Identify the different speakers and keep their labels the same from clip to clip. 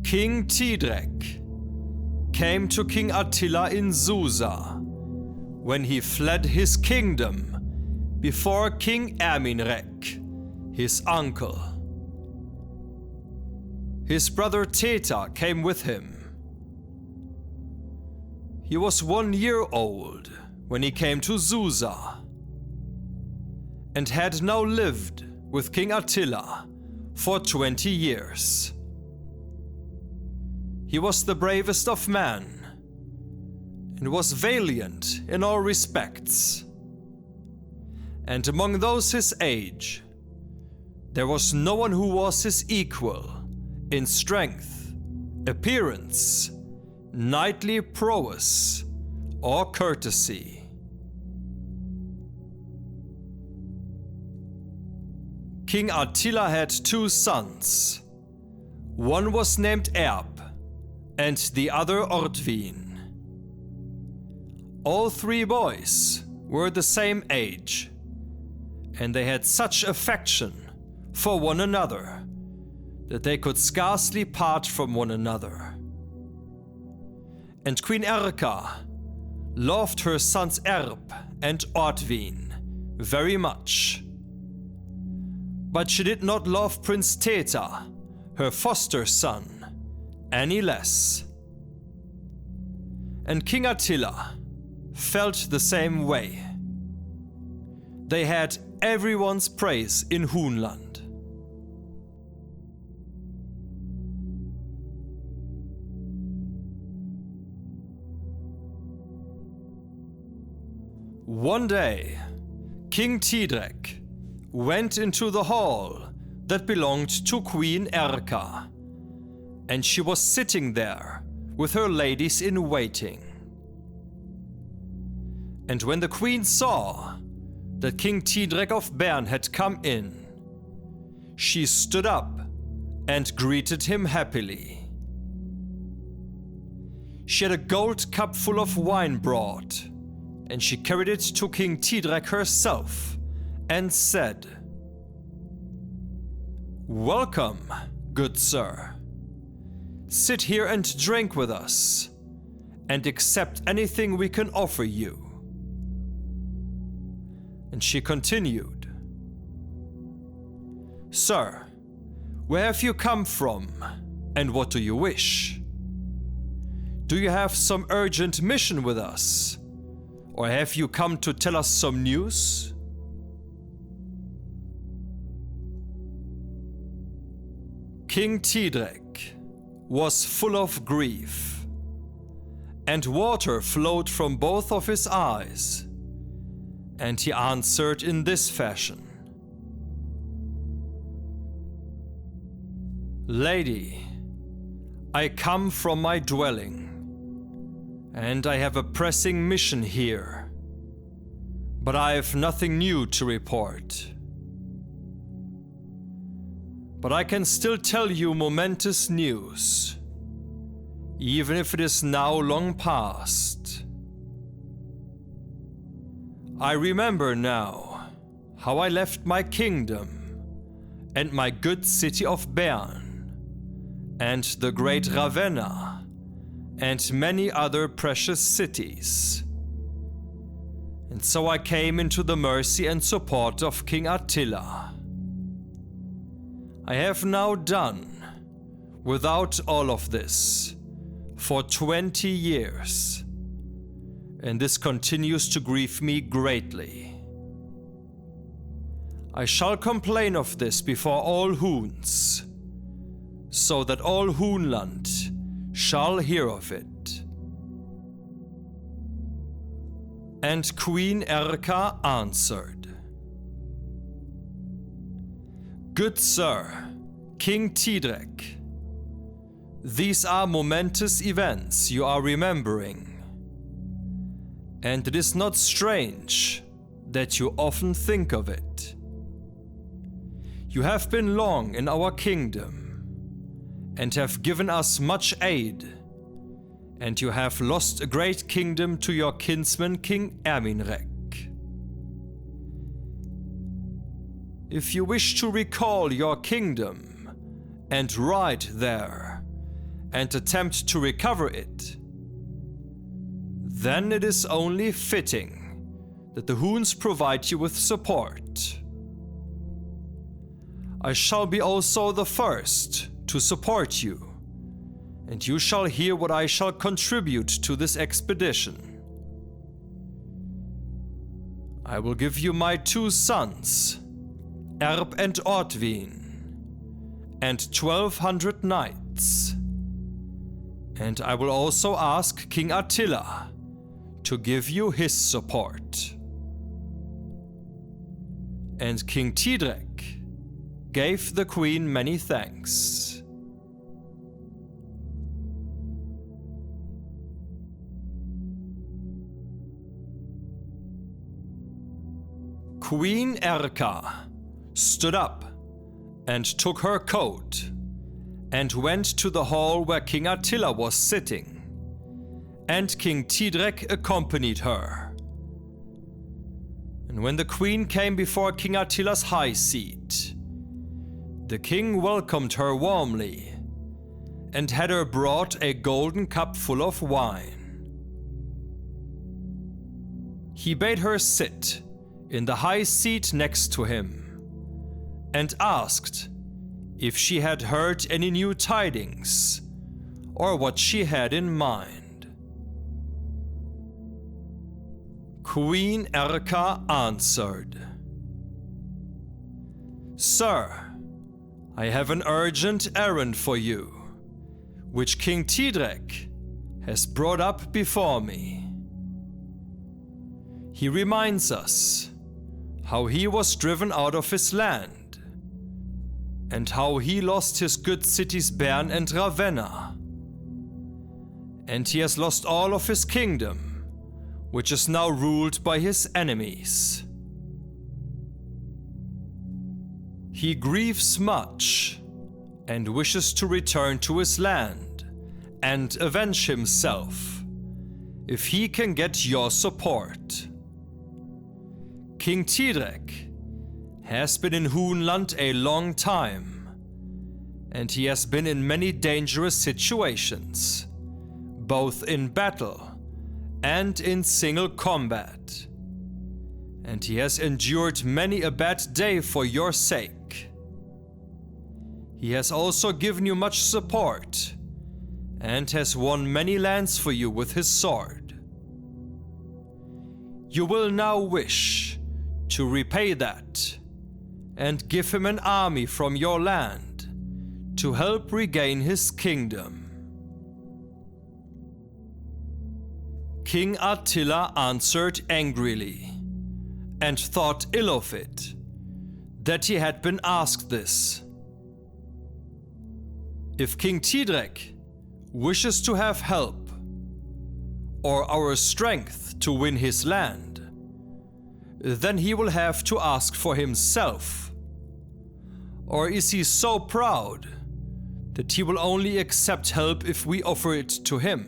Speaker 1: King Thidrek came to King Attila in Susa when he fled his kingdom before King Erminrek, his uncle. His brother Thether came with him. He was 1 year old when he came to Susa, and had now lived with King Attila for 20 years. He was the bravest of men, and was valiant in all respects. And among those his age, there was no one who was his equal in strength, appearance, knightly prowess, or courtesy. King Attila had 2 sons. One was named Erp, and the other Ordwin. All 3 boys were the same age, and they had such affection for one another that they could scarcely part from one another. And Queen Erka loved her sons Erp and Ordwin very much. But she did not love Prince Thether, her foster son, any less. And King Attila felt the same way. They had everyone's praise in Hunaland. One day, King Thidrek went into the hall that belonged to Queen Erka, and she was sitting there with her ladies in waiting. And when the queen saw that King Thidrek of Bern had come in, she stood up and greeted him happily. She had a gold cup full of wine brought, and she carried it to King Thidrek herself and said, "Welcome, good sir. Sit here and drink with us, and accept anything we can offer you." And she continued, "Sir, where have you come from, and what do you wish? Do you have some urgent mission with us, or have you come to tell us some news?" King Thidrek was full of grief, and water flowed from both of his eyes, and he answered in this fashion, "Lady, I come from my dwelling, and I have a pressing mission here, but I have nothing new to report. But I can still tell you momentous news, even if it is now long past. I remember now how I left my kingdom and my good city of Bern and the great Ravenna and many other precious cities. And so I came into the mercy and support of King Attila. I have now done without all of this for 20 years, and this continues to grieve me greatly. I shall complain of this before all Huns, so that all Hunaland shall hear of it." And Queen Erka answered, "Good sir, King Thidrek, these are momentous events you are remembering, and it is not strange that you often think of it. You have been long in our kingdom, and have given us much aid, and you have lost a great kingdom to your kinsman King Erminrek. If you wish to recall your kingdom and ride there, and attempt to recover it, then it is only fitting that the Huns provide you with support. I shall be also the first to support you, and you shall hear what I shall contribute to this expedition. I will give you my 2 sons, Erb and Ordwin, and 1,200 knights. And I will also ask King Attila to give you his support. And King Thidrek gave the queen many thanks. Queen Erka stood up and took her coat and went to the hall where King Attila was sitting, and King Thidrek accompanied her. And when the queen came before King Attila's high seat, the king welcomed her warmly and had her brought a golden cup full of wine. He bade her sit in the high seat next to him and asked if she had heard any new tidings or what she had in mind. Queen Erka answered, "Sir, I have an urgent errand for you, which King Thidrek has brought up before me. He reminds us how he was driven out of his land, and how he lost his good cities Bern and Ravenna. And he has lost all of his kingdom, which is now ruled by his enemies. He grieves much and wishes to return to his land and avenge himself if he can get your support. King Thidrek has been in Hunaland a long time, and he has been in many dangerous situations, both in battle and in single combat, and he has endured many a bad day for your sake. He has also given you much support, and has won many lands for you with his sword. You will now wish to repay that, and give him an army from your land to help regain his kingdom." King Attila answered angrily, and thought ill of it, that he had been asked this. If King Thidrek wishes to have help, or our strength to win his land, then he will have to ask for himself. Or is he so proud that he will only accept help if we offer it to him?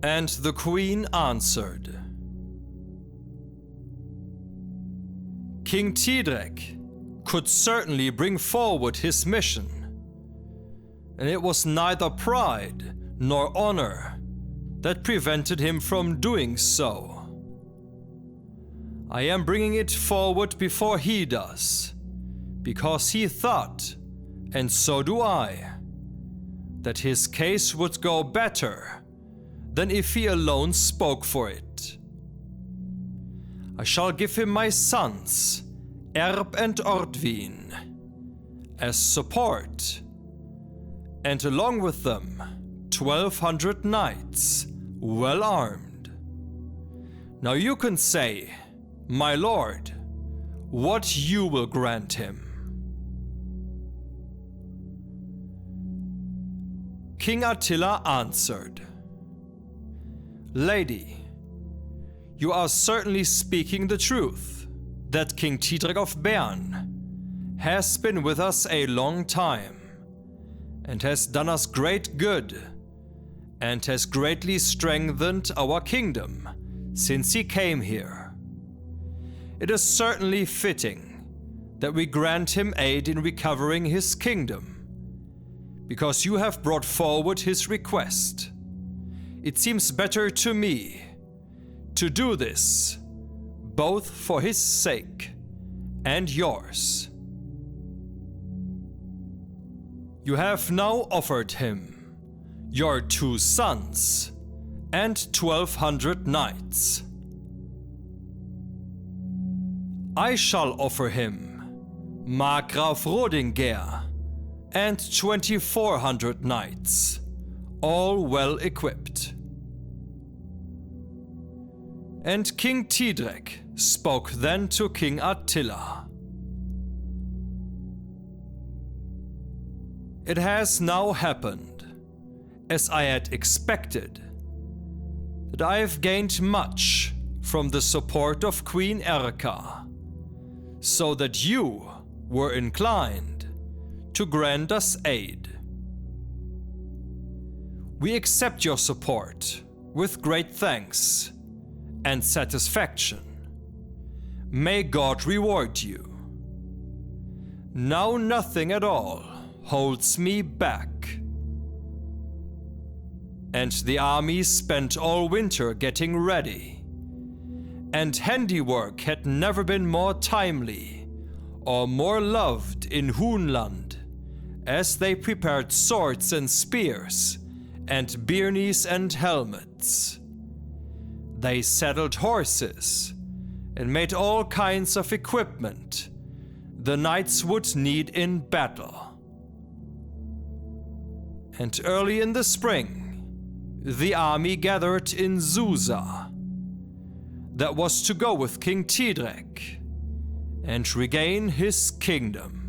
Speaker 1: And the queen answered, "King Thidrek could certainly bring forward his mission, and it was neither pride nor honor that prevented him from doing so. I am bringing it forward before he does, because he thought, and so do I, that his case would go better than if he alone spoke for it. I shall give him my sons, Erb and Ordwin, as support, and along with them 1,200 knights, well armed. Now you can say, my lord, what you will grant him." King Attila answered, "Lady, you are certainly speaking the truth, that King Thidrek of Bern has been with us a long time, and has done us great good, and has greatly strengthened our kingdom since he came here. It is certainly fitting that we grant him aid in recovering his kingdom, because you have brought forward his request. It seems better to me to do this, both for his sake and yours. You have now offered him your 2 sons and 1,200 knights. I shall offer him Markgraf Rodinger and 2,400 knights, all well equipped. And King Thidrek spoke then to King Attila. It has now happened, as I had expected, that I have gained much from the support of Queen Erka, so that you were inclined to grant us aid. We accept your support with great thanks and satisfaction. May God reward you. Now nothing at all holds me back. And the army spent all winter getting ready, and handiwork had never been more timely or more loved in Hunaland, as they prepared swords and spears and byrnies and helmets. They saddled horses and made all kinds of equipment the knights would need in battle. And early in the spring, the army gathered in Susa, that was to go with King Thidrek and regain his kingdom.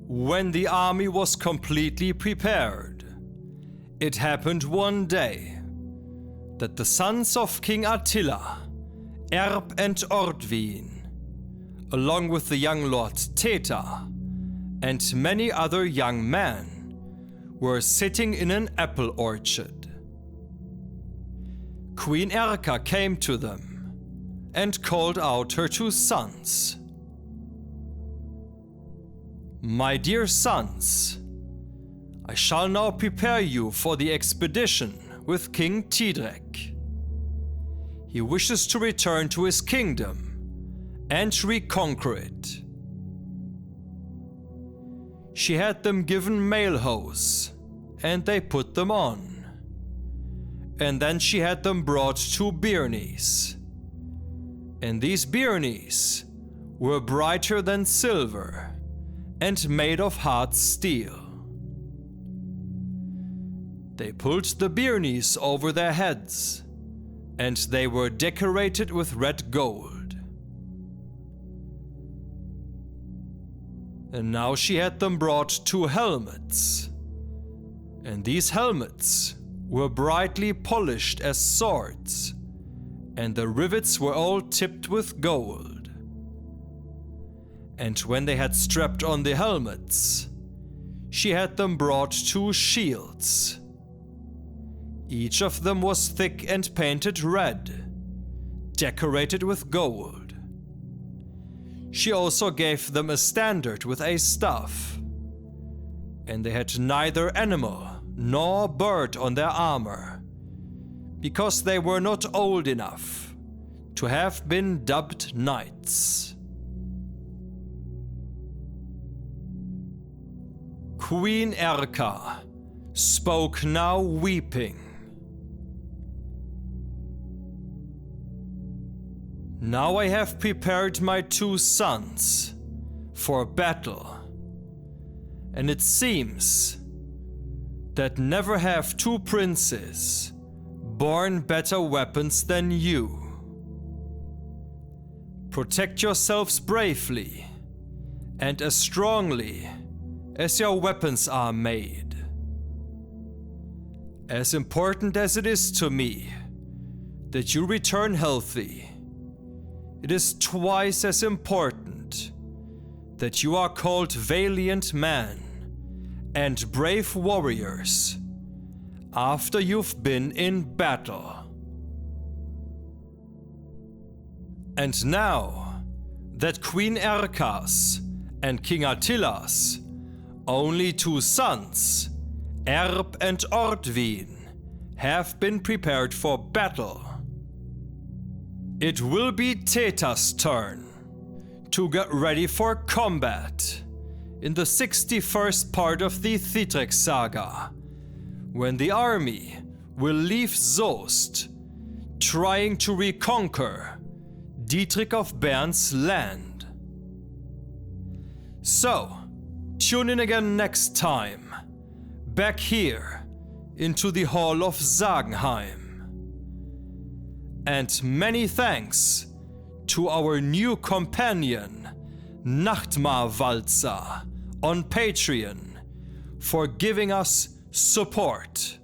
Speaker 1: When the army was completely prepared, it happened one day that the sons of King Attila, Erp and Ordwin, along with the young lord Thether and many other young men, were sitting in an apple orchard. Queen Erka came to them and called out her 2 sons. My dear sons, I shall now prepare you for the expedition with King Thidrek. He wishes to return to his kingdom and reconquer it. She had them given mail hose, and they put them on. And then she had them brought 2 byrnies. And these byrnies were brighter than silver and made of hard steel. They pulled the byrnies over their heads, and they were decorated with red gold. And now she had them brought 2 helmets, and these helmets were brightly polished as swords, and the rivets were all tipped with gold. And when they had strapped on the helmets, she had them brought 2 shields. Each of them was thick and painted red, decorated with gold. She also gave them a standard with a staff, and they had neither animal nor bird on their armor, because they were not old enough to have been dubbed knights. Queen Erka spoke now weeping. Now I have prepared my 2 sons for battle, and it seems that never have 2 princes borne better weapons than you. Protect yourselves bravely and as strongly as your weapons are made. As important as it is to me that you return healthy, it is twice as important that you are called valiant men and brave warriors after you've been in battle. And now that Queen Erka's and King Attila's only 2 sons, Erb and Ordwin, have been prepared for battle, it will be Thether's turn to get ready for combat in the 61st part of the Thidrekssaga, when the army will leave Soest, trying to reconquer Didrik of Bern's land. So, tune in again next time, back here into the Hall of Sagenheim. And many thanks to our new companion, Nachtmarwalzer, on Patreon, for giving us support.